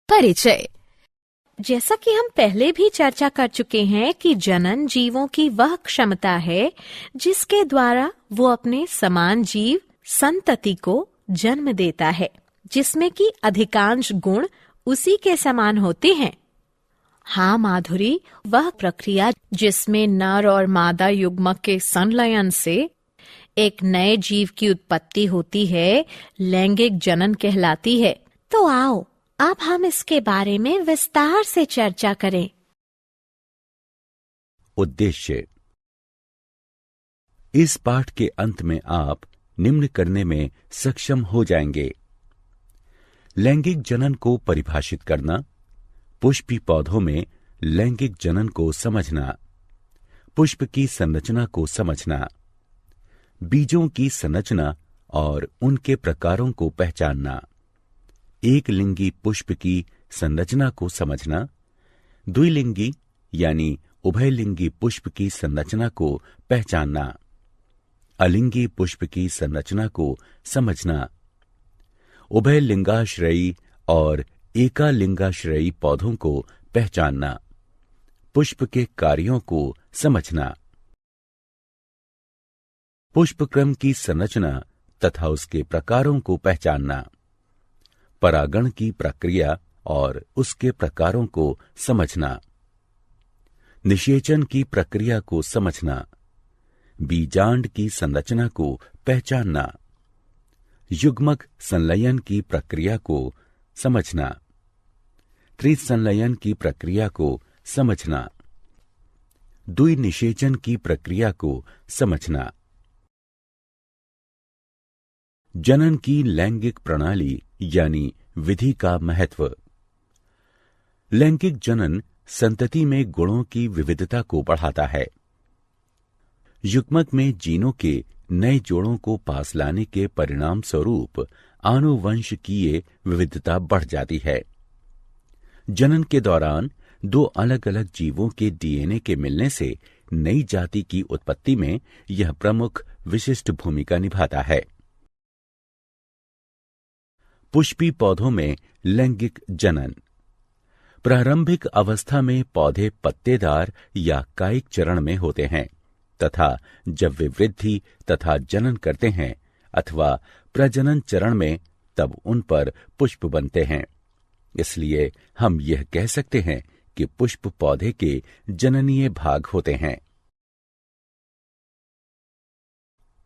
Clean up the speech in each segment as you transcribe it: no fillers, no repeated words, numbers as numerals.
परिचय। जैसा कि हम पहले भी चर्चा कर चुके हैं कि जनन जीवों की वह क्षमता है जिसके द्वारा वो अपने समान जीव संतति को जन्म देता है, जिसमें कि अधिकांश गुण उसी के समान होते हैं। हाँ माधुरी, वह प्रक्रिया जिसमें नर और मादा युग्मक के संलयन से एक नए जीव की उत्पत्ति होती है, लैंगिक जनन कहलाती है। तो आओ अब हम इसके बारे में विस्तार से चर्चा करें। उद्देश्य। इस पाठ के अंत में आप निम्न करने में सक्षम हो जाएंगे: लैंगिक जनन को परिभाषित करना, पुष्पी पौधों में लैंगिक जनन को समझना, पुष्प की संरचना को समझना, बीजों की संरचना और उनके प्रकारों को पहचानना, एक लिंगी पुष्प की संरचना को समझना, द्विलिंगी यानी उभयलिंगी पुष्प की संरचना को पहचानना, अलिंगी पुष्प की संरचना को समझना, उभयलिंगाश्रयी और एकालिंगाश्रयी पौधों को पहचानना, पुष्प के कार्यों को समझना, पुष्पक्रम की संरचना तथा उसके प्रकारों को पहचानना, परागण की प्रक्रिया और उसके प्रकारों को समझना, निषेचन की प्रक्रिया को समझना, बीजांड की संरचना को पहचानना, युग्मक संलयन की प्रक्रिया को समझना, त्रिसंलयन की प्रक्रिया को समझना, द्विनिषेचन की प्रक्रिया को समझना। जनन की लैंगिक प्रणाली यानी विधि का महत्व। लैंगिक जनन संतति में गुणों की विविधता को बढ़ाता है। युग्मक में जीनों के नए जोड़ों को पास लाने के परिणाम स्वरूप आनुवंशिकीय विविधता बढ़ जाती है। जनन के दौरान दो अलग अलग जीवों के डीएनए के मिलने से नई जाति की उत्पत्ति में यह प्रमुख विशिष्ट भूमिका निभाता है। पुष्पी पौधों में लैंगिक जनन। प्रारंभिक अवस्था में पौधे पत्तेदार या कायिक चरण में होते हैं तथा जब वे वृद्धि तथा जनन करते हैं अथवा प्रजनन चरण में तब उन पर पुष्प बनते हैं। इसलिए हम यह कह सकते हैं कि पुष्प पौधे के जननीय भाग होते हैं।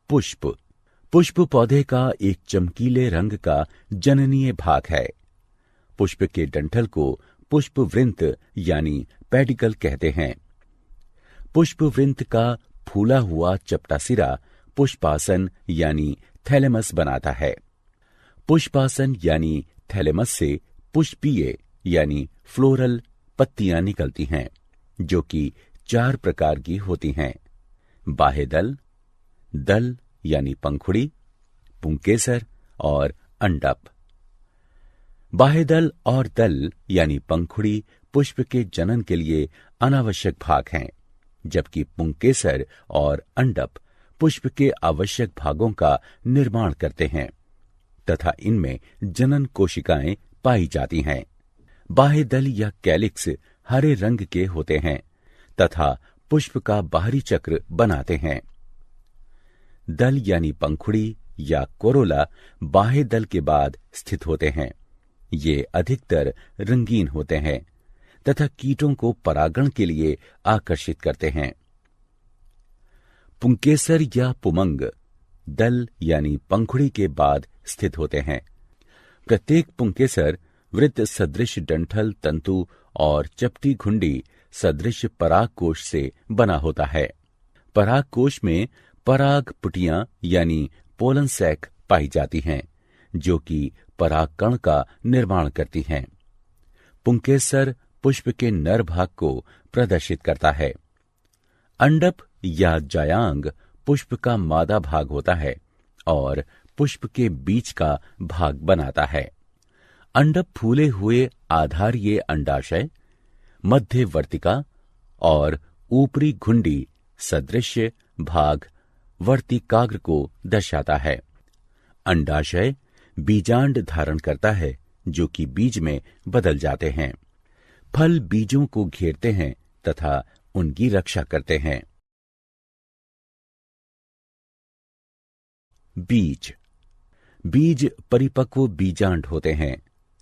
पुष्प। पुष्प पौधे का एक चमकीले रंग का जननीय भाग है। पुष्प के डंठल को पुष्पवृंत यानी पेडिकल कहते हैं। पुष्पवृंत का फूला हुआ चपटा सिरा पुष्पासन यानी थैलेमस बनाता है। पुष्पासन यानी थैलेमस से पुष्पीय यानी फ्लोरल पत्तियां निकलती हैं, जो कि 4 प्रकार की होती हैं: बाह्यदल, दल यानी पंखुड़ी, पुंकेसर और अंडप। बाह्यदल और दल यानी पंखुड़ी पुष्प के जनन के लिए अनावश्यक भाग हैं, जबकि पुंकेसर और अंडप पुष्प के आवश्यक भागों का निर्माण करते हैं तथा इनमें जनन कोशिकाएं पाई जाती हैं। बाह्यदल या कैलिक्स हरे रंग के होते हैं तथा पुष्प का बाहरी चक्र बनाते हैं। दल यानी पंखुड़ी या कोरोला बाह्य दल के बाद स्थित होते हैं। ये अधिकतर रंगीन होते हैं तथा कीटों को परागण के लिए आकर्षित करते हैं। पुंकेसर या पुमंग दल यानी पंखुड़ी के बाद स्थित होते हैं। प्रत्येक पुंकेसर वृत्त सदृश डंठल तंतु और चपटी घुंडी सदृश परागकोश से बना होता है। परागकोश में पराग पुटियां यानी पोलन सैक पाई जाती हैं, जो कि परागकण का निर्माण करती हैं। पुंकेसर पुष्प के नर भाग को प्रदर्शित करता है। अंडप या जायांग पुष्प का मादा भाग होता है और पुष्प के बीच का भाग बनाता है। अंडप फूले हुए आधारीय अंडाशय, मध्यवर्तिका और ऊपरी घुंडी सदृश भाग वर्तिकाग्र को दर्शाता है। अंडाशय बीजांड धारण करता है जो कि बीज में बदल जाते हैं। फल बीजों को घेरते हैं तथा उनकी रक्षा करते हैं। बीज बीज परिपक्व बीजांड होते हैं।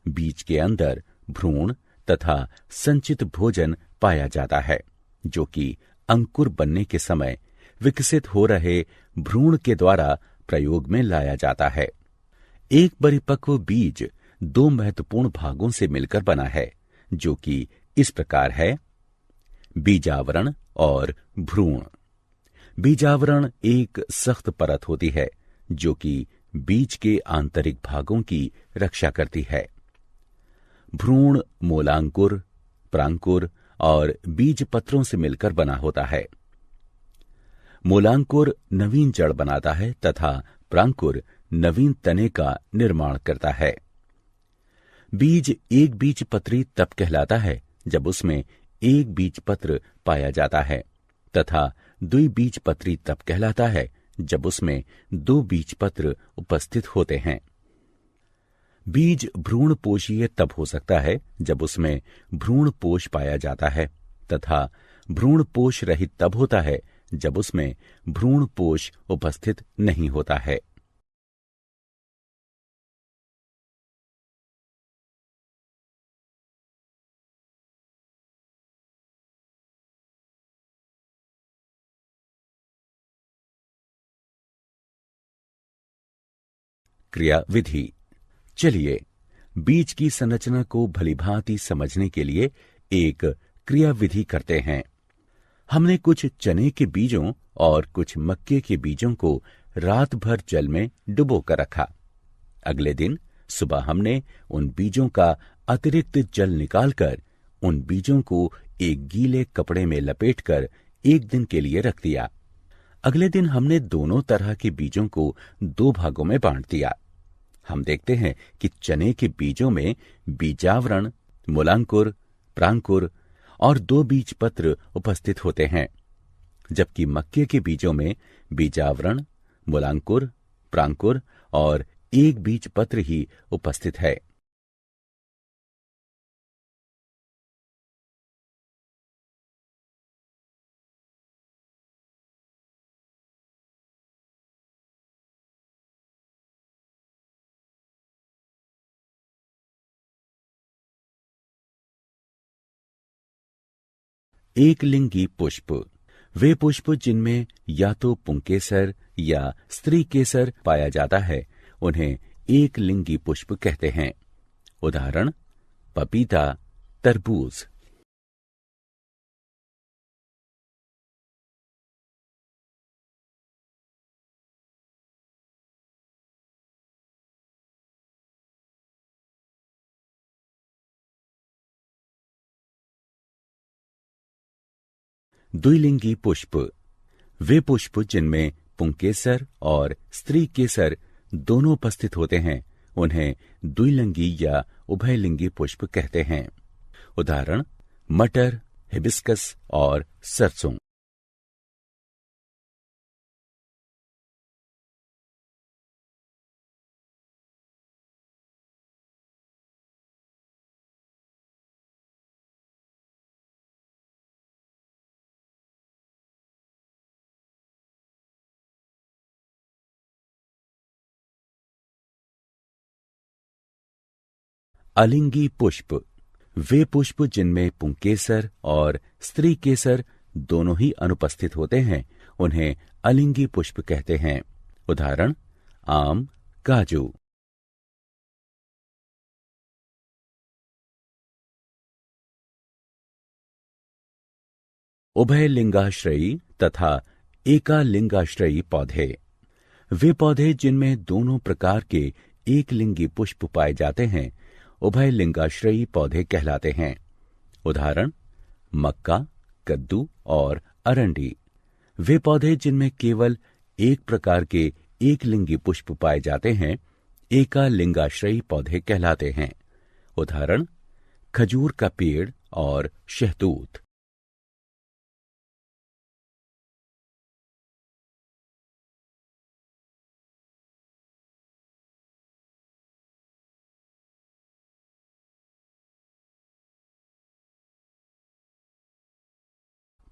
बीज के अंदर भ्रूण तथा संचित भोजन पाया जाता है, जो कि अंकुर बनने के समय विकसित हो रहे भ्रूण के द्वारा प्रयोग में लाया जाता है। एक परिपक्व बीज दो महत्वपूर्ण भागों से मिलकर बना है, जो कि इस प्रकार है: बीजावरण और भ्रूण। बीजावरण एक सख्त परत होती है जो कि बीज के आंतरिक भागों की रक्षा करती है। भ्रूण मूलांकुर, प्रांकुर और बीज पत्रों से मिलकर बना होता है। मूलांकुर नवीन जड़ बनाता है तथा प्रांकुर नवीन तने का निर्माण करता है। बीज एक बीज पत्री तब कहलाता है जब उसमें एक बीज पत्र पाया जाता है तथा द्विबीज पत्री तब कहलाता है जब उसमें दो बीज पत्र उपस्थित होते हैं। बीज भ्रूण पोषीय तब हो सकता है जब उसमें भ्रूण पोष पाया जाता है तथा भ्रूण पोष रहित तब होता है जब उसमें भ्रूण पोष उपस्थित नहीं होता है। क्रिया विधि। चलिए बीज की संरचना को भलीभांति समझने के लिए एक क्रिया विधि करते हैं। हमने कुछ चने के बीजों और कुछ मक्के के बीजों को रात भर जल में डुबो कर रखा। अगले दिन सुबह हमने उन बीजों का अतिरिक्त जल निकालकर उन बीजों को एक गीले कपड़े में लपेटकर एक दिन के लिए रख दिया। अगले दिन हमने दोनों तरह के बीजों को दो भागों में बांट दिया। हम देखते हैं कि चने के बीजों में बीजावरण, मूलांकुर, प्रांकुर और दो बीज पत्र उपस्थित होते हैं, जबकि मक्के के बीजों में बीजावरण, मूलांकुर, प्रांकुर और एक बीज पत्र ही उपस्थित है। एक लिंगी पुष्प वे पुष्प जिनमें या तो पुंकेसर या स्त्री केसर पाया जाता है, उन्हें एक लिंगी पुष्प कहते हैं। उदाहरण: पपीता, तरबूज। द्विलिंगी पुष्प वे पुष्प जिनमें पुंकेसर और स्त्री केसर दोनों उपस्थित होते हैं, उन्हें द्विलिंगी या उभयलिंगी पुष्प कहते हैं। उदाहरण: मटर, हिबिस्कस और सरसों। अलिंगी पुष्प वे पुष्प जिनमें पुंकेसर और स्त्री केसर दोनों ही अनुपस्थित होते हैं, उन्हें अलिंगी पुष्प कहते हैं। उदाहरण: आम, काजू। उभयलिंगाश्रयी तथा एकालिंगाश्रयी पौधे वे पौधे जिनमें दोनों प्रकार के एक लिंगी पुष्प पाए जाते हैं, उभयलिंगाश्रयी पौधे कहलाते हैं। उदाहरण: मक्का, कद्दू और अरंडी। वे पौधे जिनमें केवल एक प्रकार के एक लिंगी पुष्प पाए जाते हैं, एकालिंगाश्रयी पौधे कहलाते हैं। उदाहरण: खजूर का पेड़ और शहतूत।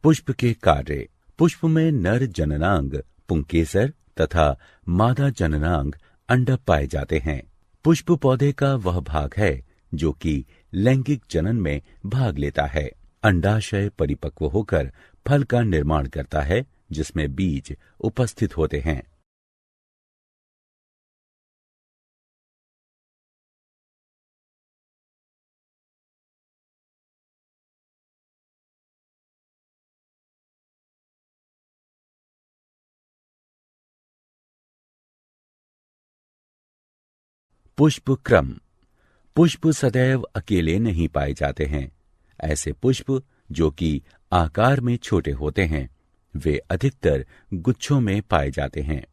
पुष्प के कार्य। पुष्प में नर जननांग पुंकेसर तथा मादा जननांग अंडक पाए जाते हैं। पुष्प पौधे का वह भाग है जो कि लैंगिक जनन में भाग लेता है। अंडाशय परिपक्व होकर फल का निर्माण करता है जिसमें बीज उपस्थित होते हैं। पुष्प क्रम। पुष्प सदैव अकेले नहीं पाए जाते हैं। ऐसे पुष्प जो कि आकार में छोटे होते हैं वे अधिकतर गुच्छों में पाए जाते हैं।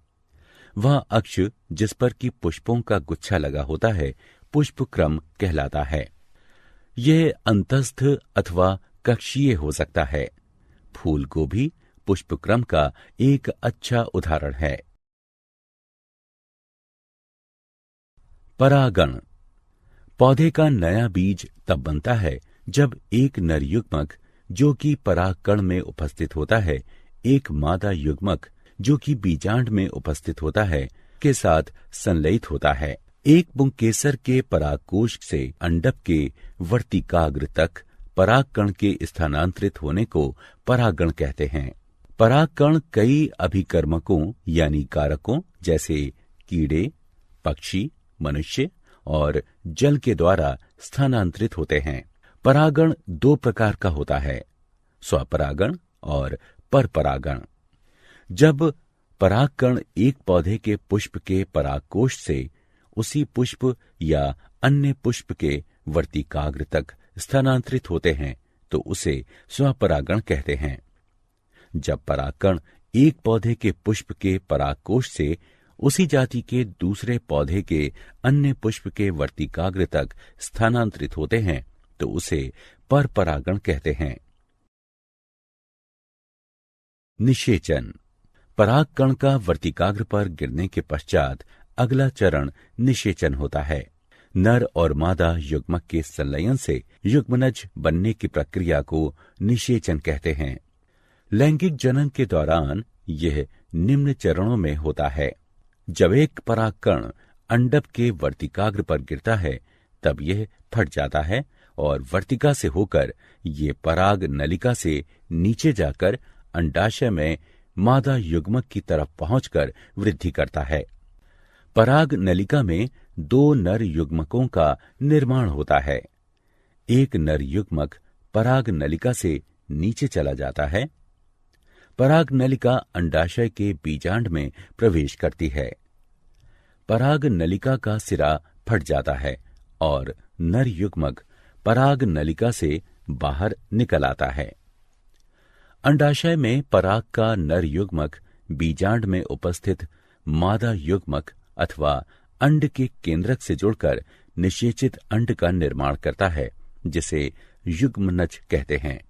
वह अक्ष जिस पर कि पुष्पों का गुच्छा लगा होता है पुष्प क्रम कहलाता है। यह अंतस्थ अथवा कक्षीय हो सकता है। फूल गोभी पुष्प क्रम का एक अच्छा उदाहरण है। परागण। पौधे का नया बीज तब बनता है जब एक नर युग्मक जो कि परागकण में उपस्थित होता है एक मादा युग्मक जो कि बीजांड में उपस्थित होता है के साथ संलयित होता है। एक पुंकेसर के परागकोश से अंडक के वर्तिकाग्र तक परागकण के स्थानांतरित होने को परागण कहते हैं। परागकण कई अभिकर्मकों यानी कारकों जैसे कीड़े, पक्षी, मनुष्य और जल के द्वारा स्थानांतरित होते हैं। परागण दो प्रकार का होता है, स्वपरागण और परपरागण। जब परागकण एक पौधे के पुष्प के परागकोश से उसी पुष्प या अन्य पुष्प के वर्तिकाग्र तक स्थानांतरित होते हैं तो उसे स्वपरागण कहते हैं। जब परागकण एक पौधे के पुष्प के परागकोश से उसी जाति के दूसरे पौधे के अन्य पुष्प के वर्तिकाग्र तक स्थानांतरित होते हैं तो उसे परपरागण कहते हैं। निषेचन। परागकण का वर्तिकाग्र पर गिरने के पश्चात अगला चरण निषेचन होता है। नर और मादा युग्मक के संलयन से युग्मनज बनने की प्रक्रिया को निषेचन कहते हैं। लैंगिक जनन के दौरान यह निम्न चरणों में होता है। जब एक परागकण अंडक के वर्तिकाग्र पर गिरता है तब यह फट जाता है और वर्तिका से होकर ये पराग नलिका से नीचे जाकर अंडाशय में मादा युग्मक की तरफ पहुंचकर वृद्धि करता है। पराग नलिका में दो नर युग्मकों का निर्माण होता है। एक नर युग्मक पराग नलिका से नीचे चला जाता है। पराग नलिका अंडाशय के बीजांड में प्रवेश करती है। पराग नलिका का सिरा फट जाता है और नर युग्मक पराग नलिका से बाहर निकल आता है। अंडाशय में पराग का नर युग्मक बीजांड में उपस्थित मादा युग्मक अथवा अंड के केंद्रक से जुड़कर निषेचित अंड का निर्माण करता है जिसे युग्मनज कहते हैं।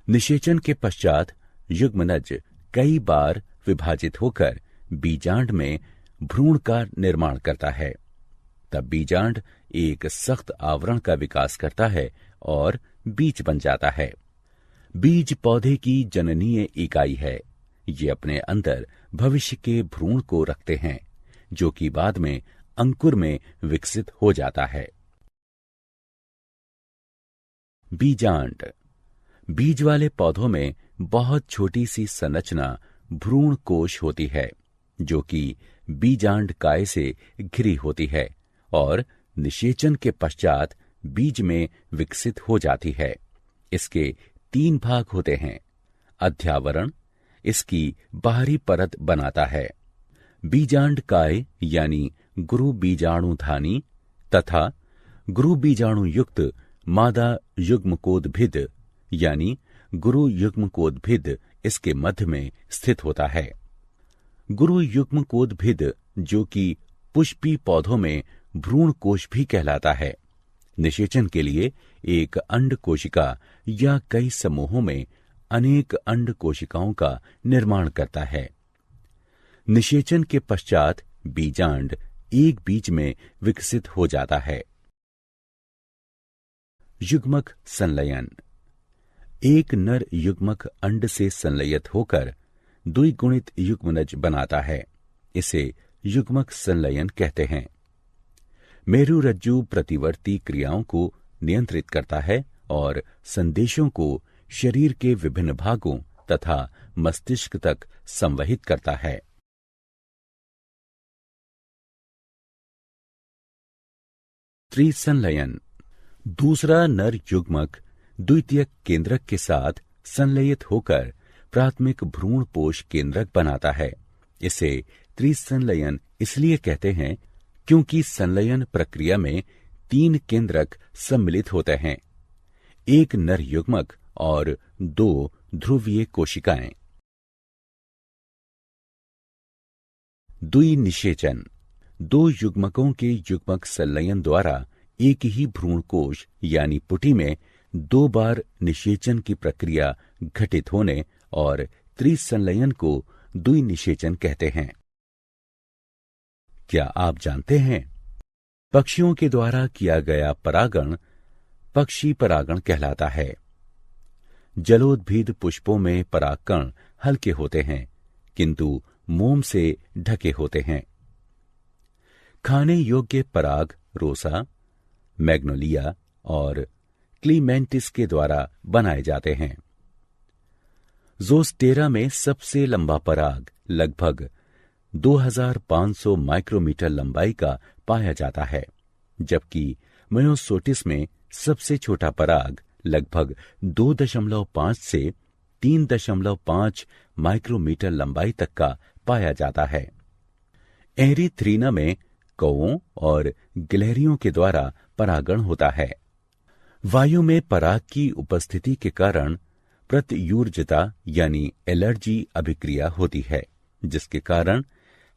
निषेचन के पश्चात युग्मनज कई बार विभाजित होकर बीजांड में भ्रूण का निर्माण करता है। तब बीजांड एक सख्त आवरण का विकास करता है और बीज बन जाता है। बीज पौधे की जननीय इकाई है। ये अपने अंदर भविष्य के भ्रूण को रखते हैं जो कि बाद में अंकुर में विकसित हो जाता है। बीजांड। बीज वाले पौधों में बहुत छोटी सी संरचना भ्रूण कोश होती है जो कि बीजांड काय से घिरी होती है और निषेचन के पश्चात बीज में विकसित हो जाती है। इसके 3 भाग होते हैं। अध्यावरण इसकी बाहरी परत बनाता है। बीजांड काय यानी गुरु बीजाणुधानी तथा गुरु बीजाणु युक्त मादा युग्मकोद्भिद यानी गुरु युग्मकोद्भिद इसके मध्य में स्थित होता है। गुरु युग्मकोद्भिद जो कि पुष्पी पौधों में भ्रूण कोश भी कहलाता है, निषेचन के लिए एक अंड कोशिका या कई समूहों में अनेक अंड कोशिकाओं का निर्माण करता है। निषेचन के पश्चात बीजांड एक बीज में विकसित हो जाता है। युग्मक संलयन। एक नर युग्मक अंड से संलयित होकर द्विगुणित युग्मनज बनाता है। इसे युग्मक संलयन कहते हैं। मेरुरज्जु प्रतिवर्ती क्रियाओं को नियंत्रित करता है और संदेशों को शरीर के विभिन्न भागों तथा मस्तिष्क तक संवहित करता है। त्रिसंलयन। दूसरा नर युग्मक द्वितीयक केंद्रक के साथ संलयित होकर प्राथमिक भ्रूणपोष केंद्रक बनाता है। इसे त्रिसंलयन इसलिए कहते हैं क्योंकि संलयन प्रक्रिया में 3 केंद्रक सम्मिलित होते हैं, एक नर युग्मक और 2 ध्रुवीय कोशिकाएं। द्विनिषेचन। 2 युग्मकों के युग्मक संलयन द्वारा एक ही भ्रूणकोश यानी पुटी में 2 बार निषेचन की प्रक्रिया घटित होने और त्रिसंलयन को द्विनिषेचन कहते हैं। क्या आप जानते हैं पक्षियों के द्वारा किया गया परागण पक्षी परागण कहलाता है। जलोद्भिद पुष्पों में परागकण हल्के होते हैं किंतु मोम से ढके होते हैं। खाने योग्य पराग रोसा, मैग्नोलिया और क्लीमेंटिस के द्वारा बनाए जाते हैं। ज़ोस्टेरा में सबसे लंबा पराग लगभग 2500 माइक्रोमीटर लंबाई का पाया जाता है, जबकि मयोसोटिस में सबसे छोटा पराग लगभग 2.5 से 3.5 माइक्रोमीटर लंबाई तक का पाया जाता है। एरीथ्रीना में कौओं और गिलहरियों के द्वारा परागण होता है। वायु में पराग की उपस्थिति के कारण प्रत्यूर्जिता यानी एलर्जी अभिक्रिया होती है, जिसके कारण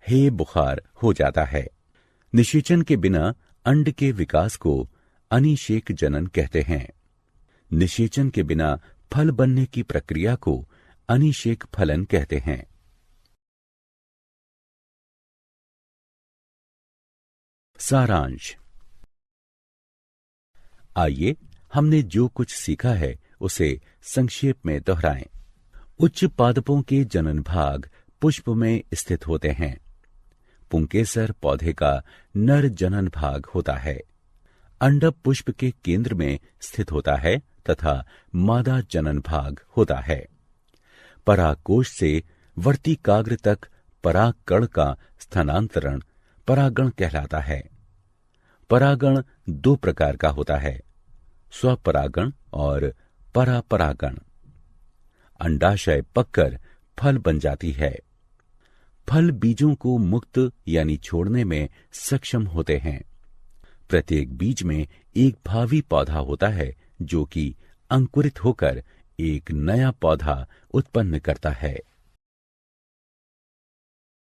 हे बुखार हो जाता है। निषेचन के बिना अंड के विकास को अनिषेक जनन कहते हैं। निषेचन के बिना फल बनने की प्रक्रिया को अनिषेक फलन कहते हैं। सारांश। आइए हमने जो कुछ सीखा है उसे संक्षेप में दोहराएं। उच्च पादपों के जनन भाग पुष्प में स्थित होते हैं। पुंकेसर पौधे का नर जनन भाग होता है। अंडक पुष्प के केंद्र में स्थित होता है तथा मादा जनन भाग होता है। परागकोश से वर्तिकाग्र तक परागकण का स्थानांतरण परागण कहलाता है। परागण 2 प्रकार का होता है, स्वपरागण और परापरागण। अंडाशय पककर फल बन जाती है। फल बीजों को मुक्त यानी छोड़ने में सक्षम होते हैं। प्रत्येक बीज में एक भावी पौधा होता है जो कि अंकुरित होकर एक नया पौधा उत्पन्न करता है।